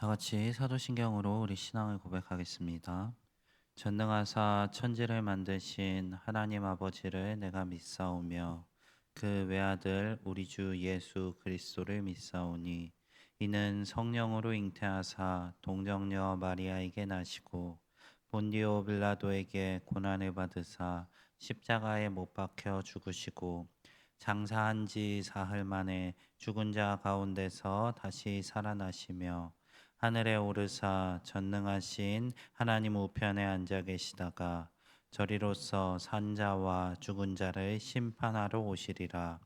다 같이 사도신경으로 우리 신앙을 고백하겠습니다. 전능하사 천지를 만드신 하나님 아버지를 내가 믿사오며 그 외아들 우리 주 예수 그리스도를 믿사오니 이는 성령으로 잉태하사 동정녀 마리아에게 나시고 본디오 빌라도에게 고난을 받으사 십자가에 못 박혀 죽으시고 장사한 지 사흘 만에 죽은 자 가운데서 다시 살아나시며 하늘에 오르사 전능하신 하나님 우편에 앉아 계시다가 저리로서 산자와 죽은 자를 심판하러 오시리라.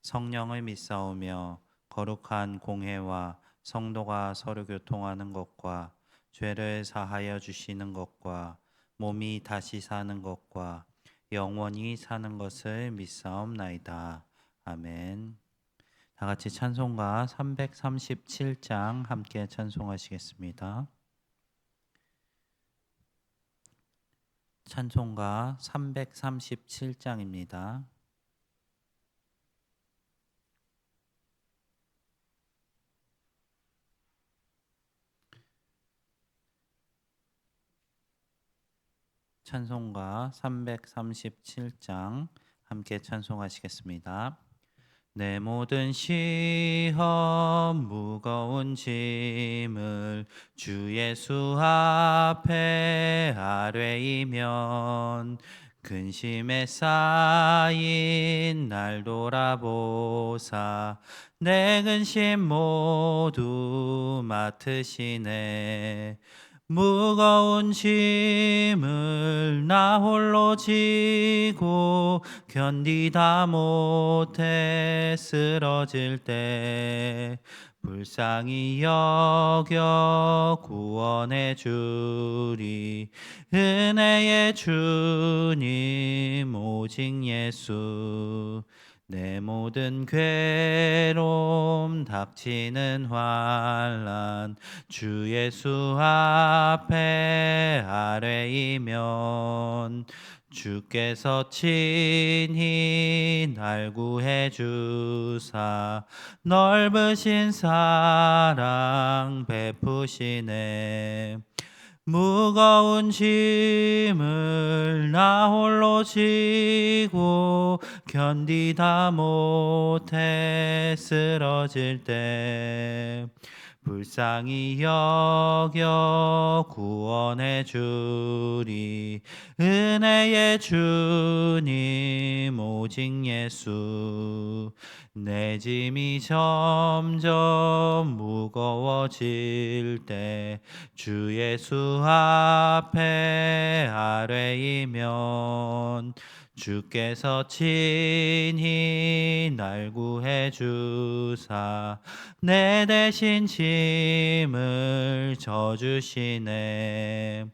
성령을 믿사오며 거룩한 공회와 성도가 서로 교통하는 것과 죄를 사하여 주시는 것과 몸이 다시 사는 것과 영원히 사는 것을 믿사옵나이다. 아멘. 다 같이 찬송가 337장 함께 찬송하시겠습니다. 찬송가 337장입니다. 찬송가 337장 함께 찬송하시겠습니다. 내 모든 시험 무거운 짐을 주 예수 앞에 아뢰이면 근심에 쌓인 날 돌아보사 내 근심 모두 맡으시네. 무거운 짐을 나 홀로 지고 견디다 못해 쓰러질 때 불쌍히 여겨 구원해 주리. 은혜의 주님 오직 예수. 내 모든 괴로움 닥치는 환난 주 예수 앞에 아뢰이면 주께서 친히 날 구해 주사 넓으신 사랑 베푸시네. 무거운 짐을 나 홀로 지고 견디다 못해 쓰러질 때 불쌍히 여겨 구원해 주리. 은혜의 주님 오직 예수. 내 짐이 점점 무거워질 때 주 예수 앞에 아뢰이면 주께서 친히 날 구해 주사 내 대신 짐을 져주시네.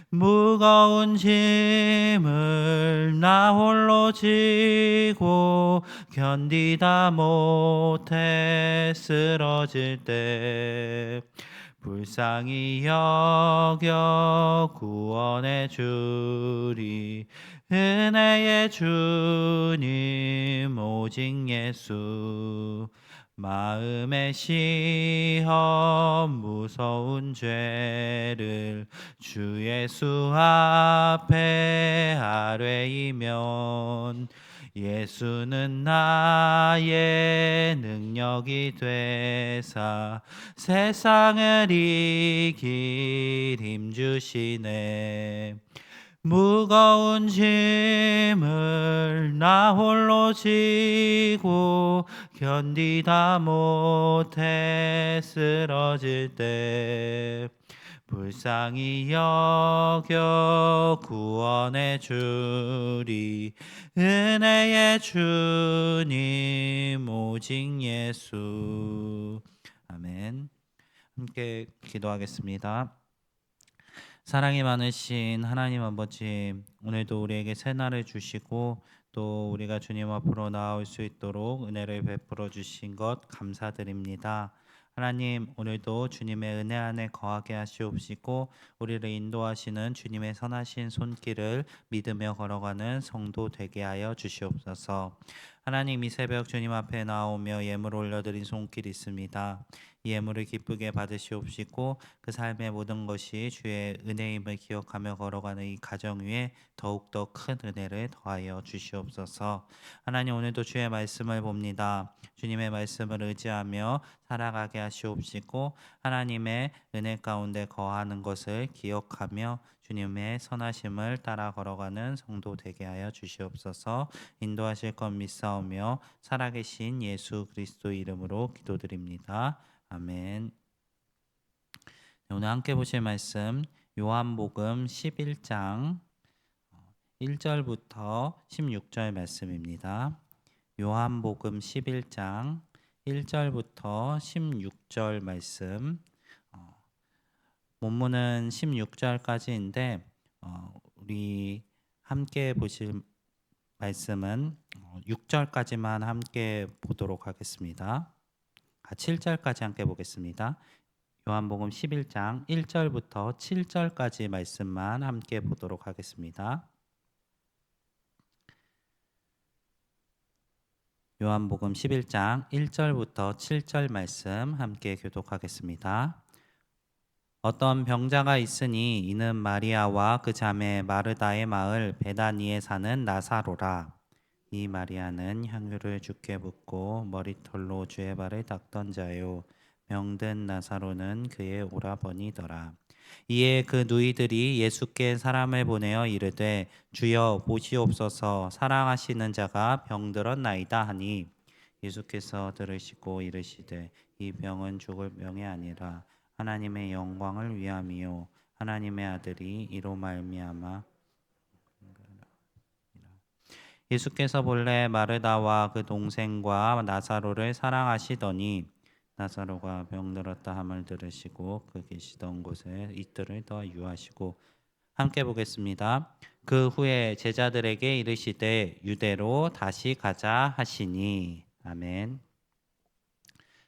무거운 짐을 나 홀로 지고 견디다 못해 쓰러질 때 불쌍히 여겨 구원해 주리. 은혜의 주님 오직 예수. 마음의 시험 무서운 죄를 주 예수 앞에 아뢰이면 예수는 나의 능력이 되사 세상을 이길 힘 주시네. 무거운 짐을 나 홀로 지고 견디다 못해 쓰러질 때 불쌍히 여겨 구원해 주리. 은혜의 주님 오직 예수. 아멘. 함께 기도하겠습니다. 사랑이 많으신 하나님 아버지, 오늘도 우리에게 새날을 주시고 또 우리가 주님 앞으로 나아올 수 있도록 은혜를 베풀어 주신 것 감사드립니다. 하나님, 오늘도 주님의 은혜 안에 거하게 하시옵시고 우리를 인도하시는 주님의 선하신 손길을 믿으며 걸어가는 성도 되게 하여 주시옵소서. 하나님, 이 새벽 주님 앞에 나오며 예물 올려드린 손길이 있습니다. 이 예물을 기쁘게 받으시옵시고 그 삶의 모든 것이 주의 은혜임을 기억하며 걸어가는 이 가정 위에 더욱더 큰 은혜를 더하여 주시옵소서. 하나님, 오늘도 주의 말씀을 봅니다. 주님의 말씀을 의지하며 살아가게 하시옵시고 하나님의 은혜 가운데 거하는 것을 기억하며 주님의 선하심을 따라 걸어가는 성도 되게 하여 주시옵소서. 인도하실 것 믿사오며 살아계신 예수 그리스도 이름으로 기도드립니다. 아멘. 오늘 함께 보실 말씀 요한복음 11장 1절부터 16절 말씀입니다. 요한복음 11장 1절부터 16절 말씀. 본문은 16절까지인데 우리 함께 보실 말씀은 6절까지만 함께 보도록 하겠습니다. 7절까지 함께 보겠습니다. 요한복음 11장 1절부터 7절까지 말씀만 함께 보도록 하겠습니다. 요한복음 11장 1절부터 7절 말씀 함께 교독하겠습니다. 어떤 병자가 있으니 이는 마리아와 그 자매 마르다의 마을 베다니에 사는 나사로라. 이 마리아는 향유를 주께 붓고 머리털로 주의 발을 닦던 자요, 병든 나사로는 그의 오라버니더라. 이에 그 누이들이 예수께 사람을 보내어 이르되 주여 보시옵소서, 사랑하시는 자가 병들었나이다 하니 예수께서 들으시고 이르시되 이 병은 죽을 병이 아니라 하나님의 영광을 위함이요 하나님의 아들이 이로 말미암아 예수께서 본래 마르다와 그 동생과 나사로를 사랑하시더니 나사로가 병들었다 함을 들으시고 그 계시던 곳에 이틀을 더 유하시고 함께 보겠습니다. 그 후에 제자들에게 이르시되 유대로 다시 가자 하시니. 아멘.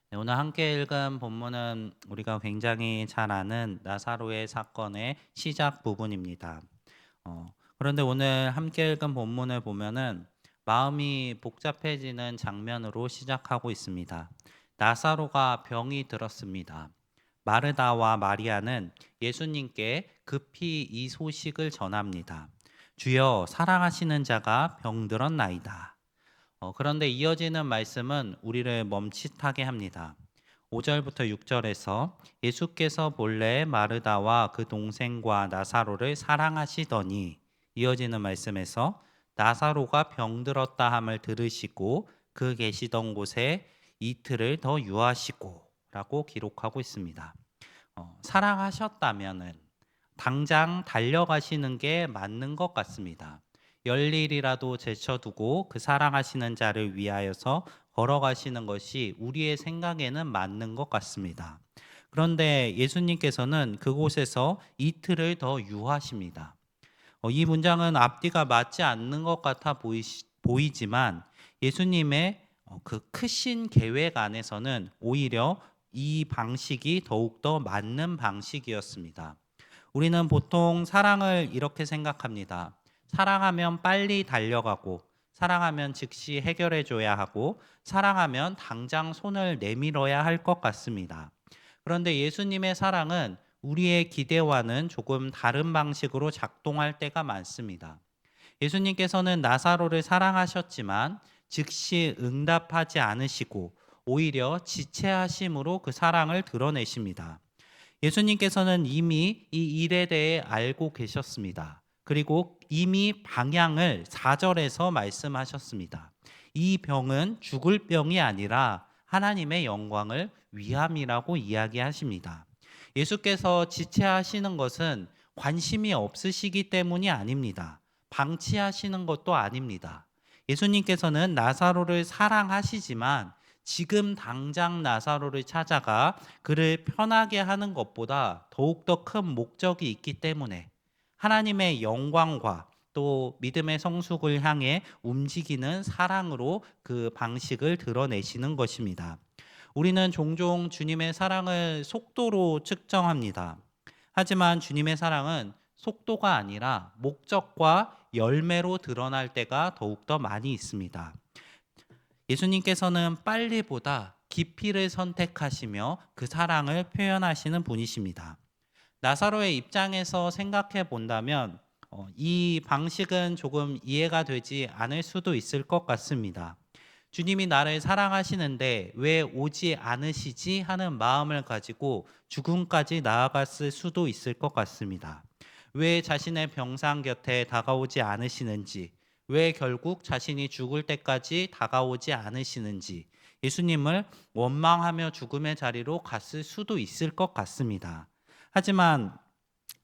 네, 오늘 함께 읽은 본문은 우리가 굉장히 잘 아는 나사로의 사건의 시작 부분입니다. 그런데 오늘 함께 읽은 본문을 보면은 마음이 복잡해지는 장면으로 시작하고 있습니다. 나사로가 병이 들었습니다. 마르다와 마리아는 예수님께 급히 이 소식을 전합니다. 주여, 사랑하시는 자가 병들었나이다. 그런데 이어지는 말씀은 우리를 멈칫하게 합니다. 5절부터 6절에서 예수께서 본래 마르다와 그 동생과 나사로를 사랑하시더니 이어지는 말씀에서 나사로가 병들었다 함을 들으시고 그 계시던 곳에 이틀을 더 유하시고 라고 기록하고 있습니다. 사랑하셨다면은 당장 달려가시는 게 맞는 것 같습니다. 열일이라도 제쳐두고 그 사랑하시는 자를 위하여서 걸어가시는 것이 우리의 생각에는 맞는 것 같습니다. 그런데 예수님께서는 그곳에서 이틀을 더 유하십니다. 이 문장은 앞뒤가 맞지 않는 것 같아 보이지만 예수님의 그 크신 계획 안에서는 오히려 이 방식이 더욱더 맞는 방식이었습니다. 우리는 보통 사랑을 이렇게 생각합니다. 사랑하면 빨리 달려가고, 사랑하면 즉시 해결해 줘야 하고, 사랑하면 당장 손을 내밀어야 할 것 같습니다. 그런데 예수님의 사랑은 우리의 기대와는 조금 다른 방식으로 작동할 때가 많습니다. 예수님께서는 나사로를 사랑하셨지만 즉시 응답하지 않으시고 오히려 지체하심으로 그 사랑을 드러내십니다. 예수님께서는 이미 이 일에 대해 알고 계셨습니다. 그리고 이미 방향을 4절에서 말씀하셨습니다. 이 병은 죽을 병이 아니라 하나님의 영광을 위함이라고 이야기하십니다. 예수께서 지체하시는 것은 관심이 없으시기 때문이 아닙니다. 방치하시는 것도 아닙니다. 예수님께서는 나사로를 사랑하시지만 지금 당장 나사로를 찾아가 그를 편하게 하는 것보다 더욱더 큰 목적이 있기 때문에 하나님의 영광과 또 믿음의 성숙을 향해 움직이는 사랑으로 그 방식을 드러내시는 것입니다. 우리는 종종 주님의 사랑을 속도로 측정합니다. 하지만 주님의 사랑은 속도가 아니라 목적과 열매로 드러날 때가 더욱더 많이 있습니다. 예수님께서는 빨리보다 깊이를 선택하시며 그 사랑을 표현하시는 분이십니다. 나사로의 입장에서 생각해 본다면 이 방식은 조금 이해가 되지 않을 수도 있을 것 같습니다. 주님이 나를 사랑하시는데 왜 오지 않으시지 하는 마음을 가지고 죽음까지 나아갔을 수도 있을 것 같습니다. 왜 자신의 병상 곁에 다가오지 않으시는지, 왜 결국 자신이 죽을 때까지 다가오지 않으시는지, 예수님을 원망하며 죽음의 자리로 갔을 수도 있을 것 같습니다. 하지만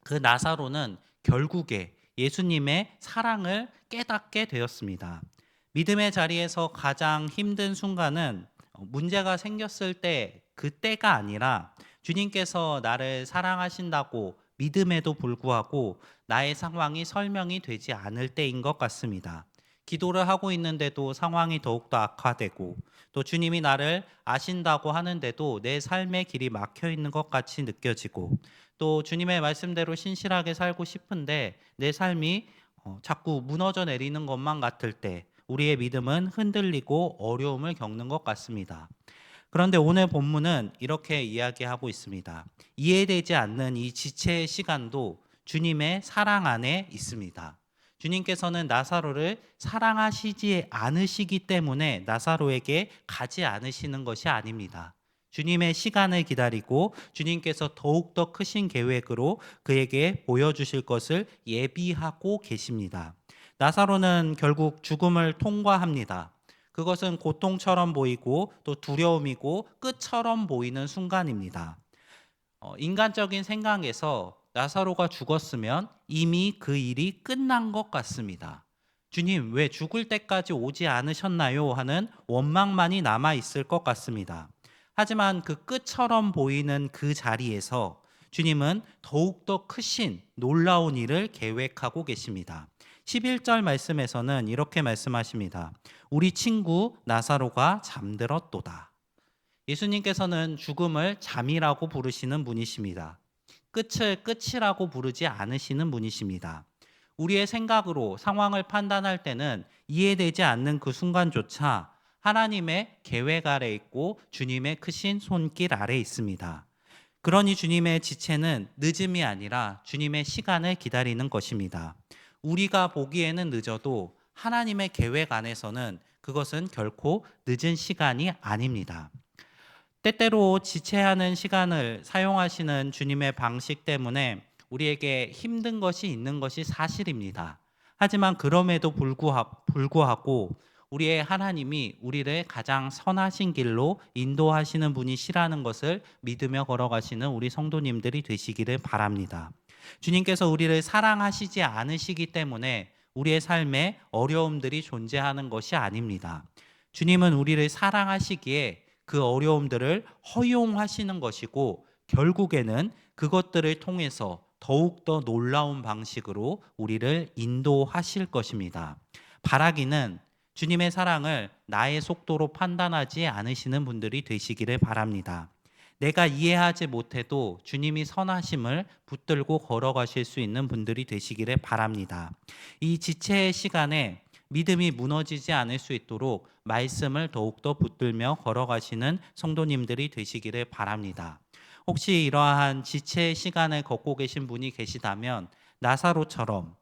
그 나사로는 결국에 예수님의 사랑을 깨닫게 되었습니다. 믿음의 자리에서 가장 힘든 순간은 문제가 생겼을 때 그때가 아니라 주님께서 나를 사랑하신다고 믿음에도 불구하고 나의 상황이 설명이 되지 않을 때인 것 같습니다. 기도를 하고 있는데도 상황이 더욱더 악화되고 또 주님이 나를 아신다고 하는데도 내 삶의 길이 막혀 있는 것 같이 느껴지고 또 주님의 말씀대로 신실하게 살고 싶은데 내 삶이 자꾸 무너져 내리는 것만 같을 때 우리의 믿음은 흔들리고 어려움을 겪는 것 같습니다. 그런데 오늘 본문은 이렇게 이야기하고 있습니다. 이해되지 않는 이 지체의 시간도 주님의 사랑 안에 있습니다. 주님께서는 나사로를 사랑하시지 않으시기 때문에 나사로에게 가지 않으시는 것이 아닙니다. 주님의 시간을 기다리고 주님께서 더욱더 크신 계획으로 그에게 보여주실 것을 예비하고 계십니다. 나사로는 결국 죽음을 통과합니다. 그것은 고통처럼 보이고 또 두려움이고 끝처럼 보이는 순간입니다. 인간적인 생각에서 나사로가 죽었으면 이미 그 일이 끝난 것 같습니다. 주님, 왜 죽을 때까지 오지 않으셨나요? 하는 원망만이 남아 있을 것 같습니다. 하지만 그 끝처럼 보이는 그 자리에서 주님은 더욱더 크신 놀라운 일을 계획하고 계십니다. 11절 말씀에서는 이렇게 말씀하십니다. 우리 친구 나사로가 잠들었도다. 예수님께서는 죽음을 잠이라고 부르시는 분이십니다. 끝을 끝이라고 부르지 않으시는 분이십니다. 우리의 생각으로 상황을 판단할 때는 이해되지 않는 그 순간조차 하나님의 계획 아래 있고 주님의 크신 손길 아래 있습니다. 그러니 주님의 지체는 늦음이 아니라 주님의 시간을 기다리는 것입니다. 우리가 보기에는 늦어도 하나님의 계획 안에서는 그것은 결코 늦은 시간이 아닙니다. 때때로 지체하는 시간을 사용하시는 주님의 방식 때문에 우리에게 힘든 것이 있는 것이 사실입니다. 하지만 그럼에도 불구하고 우리의 하나님이 우리를 가장 선하신 길로 인도하시는 분이시라는 것을 믿으며 걸어가시는 우리 성도님들이 되시기를 바랍니다. 주님께서 우리를 사랑하시지 않으시기 때문에 우리의 삶에 어려움들이 존재하는 것이 아닙니다. 주님은 우리를 사랑하시기에 그 어려움들을 허용하시는 것이고 결국에는 그것들을 통해서 더욱더 놀라운 방식으로 우리를 인도하실 것입니다. 바라기는 주님의 사랑을 나의 속도로 판단하지 않으시는 분들이 되시기를 바랍니다. 내가 이해하지 못해도 주님이 선하심을 붙들고 걸어가실 수 있는 분들이 되시기를 바랍니다. 이 지체의 시간에 믿음이 무너지지 않을 수 있도록 말씀을 더욱더 붙들며 걸어가시는 성도님들이 되시기를 바랍니다. 혹시 이러한 지체의 시간을 걷고 계신 분이 계시다면 나사로처럼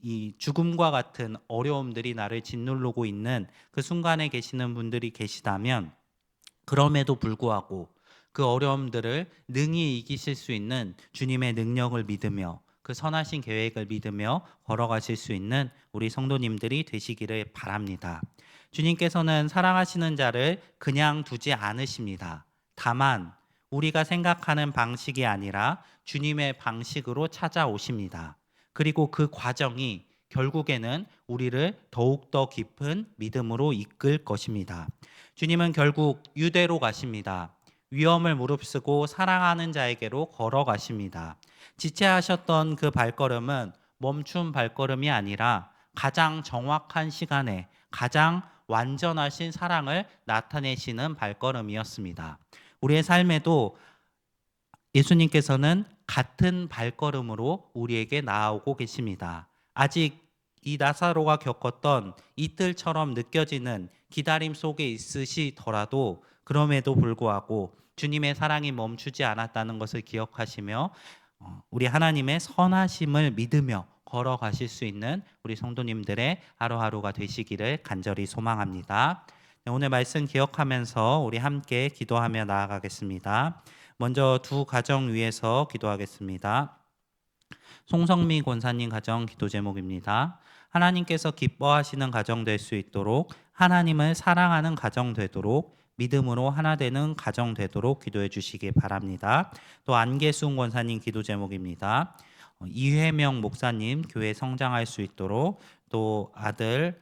이 죽음과 같은 어려움들이 나를 짓누르고 있는 그 순간에 계시는 분들이 계시다면 그럼에도 불구하고 그 어려움들을 능히 이기실 수 있는 주님의 능력을 믿으며 그 선하신 계획을 믿으며 걸어가실 수 있는 우리 성도님들이 되시기를 바랍니다. 주님께서는 사랑하시는 자를 그냥 두지 않으십니다. 다만 우리가 생각하는 방식이 아니라 주님의 방식으로 찾아오십니다. 그리고 그 과정이 결국에는 우리를 더욱더 깊은 믿음으로 이끌 것입니다. 주님은 결국 유대로 가십니다. 위험을 무릅쓰고 사랑하는 자에게로 걸어가십니다. 지체하셨던 그 발걸음은 멈춘 발걸음이 아니라 가장 정확한 시간에 가장 완전하신 사랑을 나타내시는 발걸음이었습니다. 우리의 삶에도 예수님께서는 같은 발걸음으로 우리에게 나아오고 계십니다. 아직 이 나사로가 겪었던 이틀처럼 느껴지는 기다림 속에 있으시더라도 그럼에도 불구하고 주님의 사랑이 멈추지 않았다는 것을 기억하시며 우리 하나님의 선하심을 믿으며 걸어가실 수 있는 우리 성도님들의 하루하루가 되시기를 간절히 소망합니다. 오늘 말씀 기억하면서 우리 함께 기도하며 나아가겠습니다. 먼저 두 가정 위해서 기도하겠습니다. 송성미 권사님 가정 기도 제목입니다. 하나님께서 기뻐하시는 가정 될 수 있도록, 하나님을 사랑하는 가정 되도록, 믿음으로 하나 되는 가정 되도록 기도해 주시기 바랍니다. 또 안계순 권사님 기도 제목입니다. 이회명 목사님 교회 성장할 수 있도록, 또 아들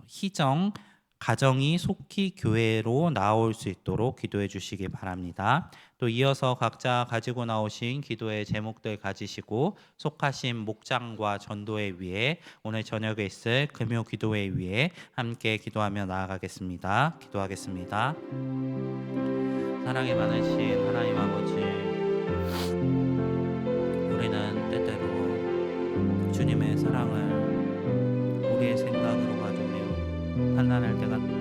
희정 가정이 속히 교회로 나올 수 있도록 기도해 주시기 바랍니다. 또 이어서 각자 가지고 나오신 기도의 제목들 가지시고 속하신 목장과 전도회 위에 오늘 저녁에 있을 금요 기도회 위에 함께 기도하며 나아가겠습니다. 기도하겠습니다. 사랑이 많으신 하나님 아버지, 우리는 때때로 주님의 사랑을 우리의 생각으로 가지며 판단할 때가